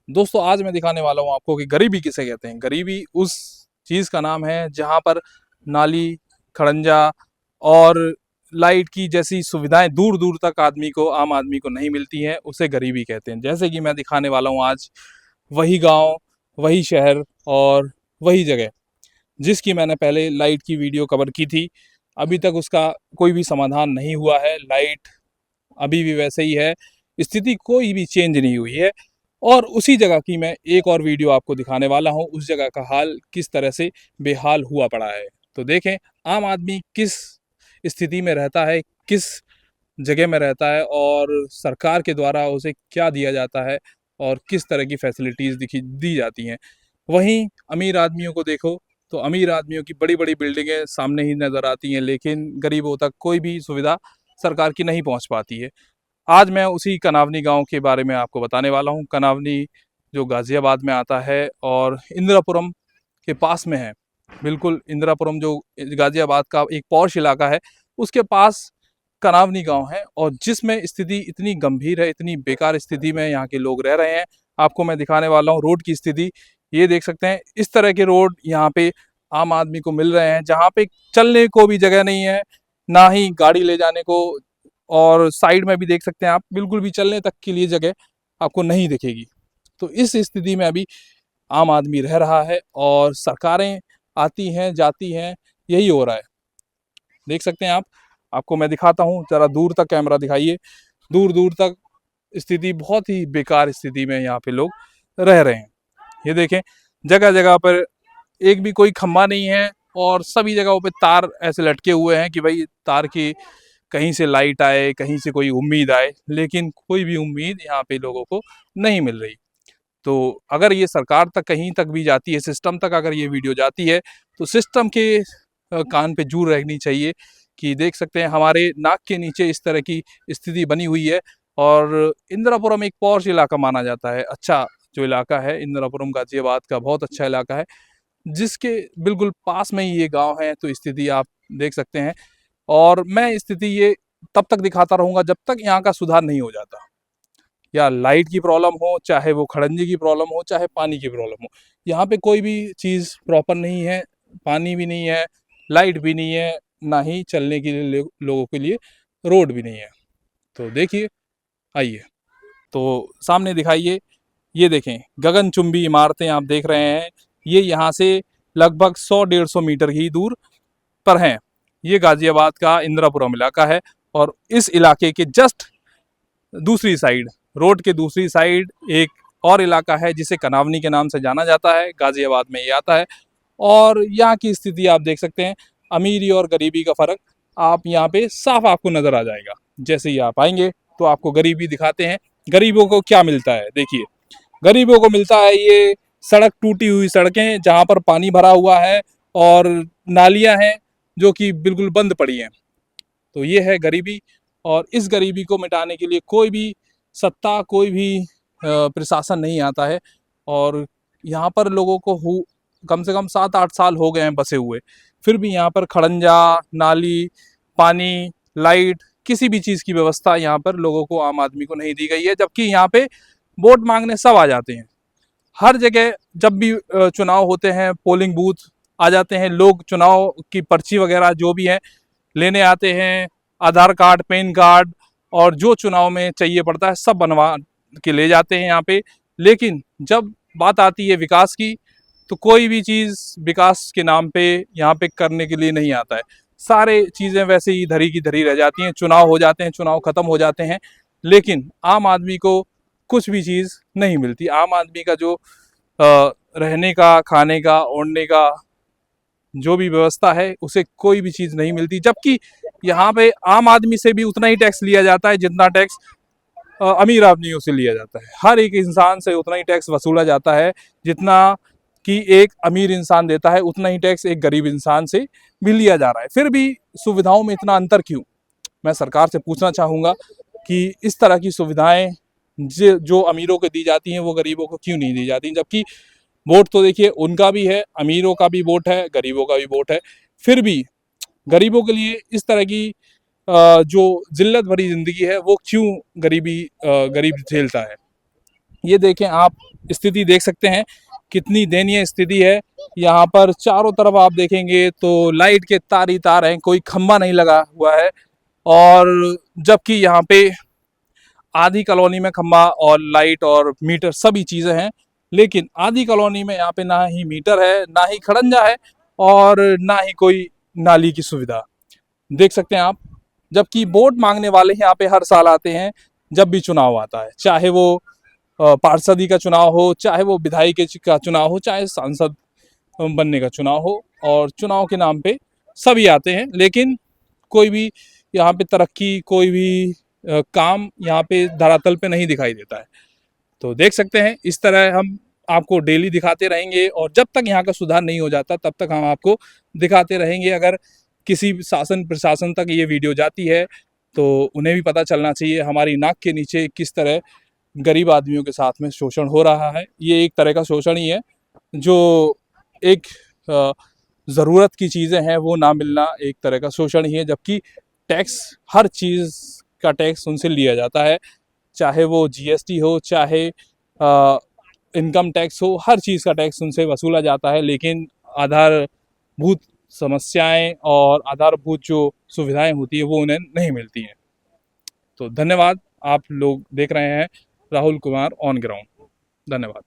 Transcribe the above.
दोस्तों आज मैं दिखाने वाला हूँ आपको कि गरीबी किसे कहते हैं। गरीबी उस चीज़ का नाम है जहाँ पर नाली, खड़ंजा और लाइट की जैसी सुविधाएं दूर दूर तक आम आदमी को नहीं मिलती हैं, उसे गरीबी कहते हैं। जैसे कि मैं दिखाने वाला हूँ आज वही गांव, वही शहर और वही जगह जिसकी मैंने पहले लाइट की वीडियो कवर की थी। अभी तक उसका कोई भी समाधान नहीं हुआ है। लाइट अभी भी वैसे ही है, स्थिति कोई भी चेंज नहीं हुई है। और उसी जगह की मैं एक और वीडियो आपको दिखाने वाला हूँ, उस जगह का हाल किस तरह से बेहाल हुआ पड़ा है। तो देखें आम आदमी किस स्थिति में रहता है, किस जगह में रहता है और सरकार के द्वारा उसे क्या दिया जाता है और किस तरह की फैसिलिटीज़ दी जाती हैं। वहीं अमीर आदमियों को देखो तो अमीर आदमियों की बड़ी बड़ी बिल्डिंगें सामने ही नज़र आती हैं, लेकिन गरीबों तक कोई भी सुविधा सरकार की नहीं पहुंच पाती है। आज मैं उसी कनावनी गांव के बारे में आपको बताने वाला हूं। कनावनी जो गाज़ियाबाद में आता है और इंदिरापुरम के पास में है। बिल्कुल इंदिरापुरम जो गाज़ियाबाद का एक पॉश इलाका है, उसके पास कनावनी गांव है और जिसमें स्थिति इतनी गंभीर है, इतनी बेकार स्थिति में यहाँ के लोग रह रहे हैं। आपको मैं दिखाने वाला हूँ रोड की स्थिति। ये देख सकते हैं इस तरह के रोड यहाँ पे आम आदमी को मिल रहे हैं, जहाँ पे चलने को भी जगह नहीं है, ना ही गाड़ी ले जाने को। और साइड में भी देख सकते हैं आप, बिल्कुल भी चलने तक के लिए जगह आपको नहीं दिखेगी। तो इस स्थिति में अभी आम आदमी रह रहा है और सरकारें आती हैं जाती हैं, यही हो रहा है। देख सकते हैं आप, आपको मैं दिखाता हूँ, जरा दूर तक कैमरा दिखाइए। दूर दूर तक स्थिति बहुत ही बेकार स्थिति में यहाँ पे लोग रह रहे हैं। ये देखें जगह जगह पर एक भी कोई खंभा नहीं है और सभी जगहों पे तार ऐसे लटके हुए हैं कि भाई तार की कहीं से लाइट आए, कहीं से कोई उम्मीद आए, लेकिन कोई भी उम्मीद यहाँ पे लोगों को नहीं मिल रही। तो अगर ये सरकार तक कहीं तक भी जाती है, सिस्टम तक अगर ये वीडियो जाती है, तो सिस्टम के कान पे जूर रहनी चाहिए कि देख सकते हैं हमारे नाक के नीचे इस तरह की स्थिति बनी हुई है। और इंदिरापुरम एक पॉश इलाका माना जाता है, अच्छा जो इलाका है इंदिरापुरम गाजियाबाद का बहुत अच्छा इलाका है, जिसके बिल्कुल पास में ही ये गांव है। तो स्थिति आप देख सकते हैं और मैं स्थिति ये तब तक दिखाता रहूंगा जब तक यहाँ का सुधार नहीं हो जाता। या लाइट की प्रॉब्लम हो, चाहे वो खड़ंजे की प्रॉब्लम हो, चाहे पानी की प्रॉब्लम हो, यहाँ पे कोई भी चीज़ प्रॉपर नहीं है। पानी भी नहीं है, लाइट भी नहीं है, ना ही चलने के लिए लोगों के लिए रोड भी नहीं है। तो देखिए, आइए तो सामने दिखाइए। ये देखें गगनचुंबी इमारतें आप देख रहे हैं, ये यहाँ से लगभग 100-150 मीटर ही दूर पर हैं। ये गाजियाबाद का इंदिरापुरम इलाका है और इस इलाके के जस्ट दूसरी साइड, रोड के दूसरी साइड एक और इलाका है जिसे कनावनी के नाम से जाना जाता है, गाजियाबाद में ये आता है। और यहाँ की स्थिति आप देख सकते हैं, अमीरी और गरीबी का फर्क आप यहाँ पे साफ आपको नजर आ जाएगा। जैसे ही आप आएंगे तो आपको गरीबी दिखाते हैं। गरीबों को क्या मिलता है, देखिए गरीबों को मिलता है ये सड़क, टूटी हुई सड़कें जहाँ पर पानी भरा हुआ है और नालियाँ हैं जो कि बिल्कुल बंद पड़ी हैं। तो ये है गरीबी। और इस गरीबी को मिटाने के लिए कोई भी सत्ता, कोई भी प्रशासन नहीं आता है। और यहाँ पर लोगों को कम से कम 7-8 साल हो गए हैं बसे हुए, फिर भी यहाँ पर खड़ंजा, नाली, पानी, लाइट, किसी भी चीज़ की व्यवस्था यहाँ पर लोगों को, आम आदमी को नहीं दी गई है। जबकि यहाँ पे वोट मांगने सब आ जाते हैं। हर जगह जब भी चुनाव होते हैं, पोलिंग बूथ आ जाते हैं, लोग चुनाव की पर्ची वगैरह जो भी है लेने आते हैं, आधार कार्ड, पैन कार्ड और जो चुनाव में चाहिए पड़ता है सब बनवा के ले जाते हैं यहाँ पे। लेकिन जब बात आती है विकास की, तो कोई भी चीज़ विकास के नाम पे यहाँ पे करने के लिए नहीं आता है। सारे चीज़ें वैसे ही धरी की धरी रह जाती हैं। चुनाव हो जाते हैं, चुनाव खत्म हो जाते हैं, लेकिन आम आदमी को कुछ भी चीज़ नहीं मिलती। आम आदमी का जो रहने का, खाने का, ओढ़ने का जो भी व्यवस्था है, उसे कोई भी चीज़ नहीं मिलती। जबकि यहाँ पे आम आदमी से भी उतना ही टैक्स लिया जाता है जितना टैक्स अमीर आदमियों से लिया जाता है। हर एक इंसान से उतना ही टैक्स वसूला जाता है जितना कि एक अमीर इंसान देता है, उतना ही टैक्स एक गरीब इंसान से भी लिया जा रहा है। फिर भी सुविधाओं में इतना अंतर क्यों? मैं सरकार से पूछना चाहूँगा कि इस तरह की सुविधाएं जो अमीरों को दी जाती हैं वो गरीबों को क्यों नहीं दी जाती? जबकि वोट तो देखिए उनका भी है, अमीरों का भी वोट है, गरीबों का भी वोट है, फिर भी गरीबों के लिए इस तरह की जो जिल्लत भरी जिंदगी है वो क्यों गरीब झेलता है? ये देखें आप, स्थिति देख सकते हैं कितनी दयनीय स्थिति है। यहाँ पर चारों तरफ आप देखेंगे तो लाइट के तार ही तार हैं, कोई खंबा नहीं लगा हुआ है। और जबकि यहाँ पे आधी कॉलोनी में खंबा और लाइट और मीटर सभी चीज़ें हैं, लेकिन आधी कॉलोनी में यहाँ पे ना ही मीटर है, ना ही खड़ंजा है, और ना ही कोई नाली की सुविधा। देख सकते हैं आप, जबकि वोट मांगने वाले यहाँ पे हर साल आते हैं जब भी चुनाव आता है, चाहे वो पार्षदी का चुनाव हो, चाहे वो विधायक का चुनाव हो, चाहे सांसद बनने का चुनाव हो, और चुनाव के नाम पे सभी आते हैं, लेकिन कोई भी यहाँ पे तरक्की, कोई भी काम यहाँ पे धरातल पे नहीं दिखाई देता है। तो देख सकते हैं इस तरह हम आपको डेली दिखाते रहेंगे, और जब तक यहाँ का सुधार नहीं हो जाता तब तक हम आपको दिखाते रहेंगे। अगर किसी शासन प्रशासन तक ये वीडियो जाती है तो उन्हें भी पता चलना चाहिए हमारी नाक के नीचे किस तरह गरीब आदमियों के साथ में शोषण हो रहा है। ये एक तरह का शोषण ही है, जो एक ज़रूरत की चीज़ें हैं वो ना मिलना एक तरह का शोषण ही है। जबकि टैक्स, हर चीज़ का टैक्स उनसे लिया जाता है, चाहे वो जीएसटी हो, चाहे इनकम टैक्स हो, हर चीज़ का टैक्स उनसे वसूला जाता है, लेकिन आधारभूत समस्याएं और आधारभूत जो सुविधाएं होती है वो उन्हें नहीं मिलती हैं। तो धन्यवाद। आप लोग देख रहे हैं राहुल कुमार ऑन ग्राउंड। धन्यवाद।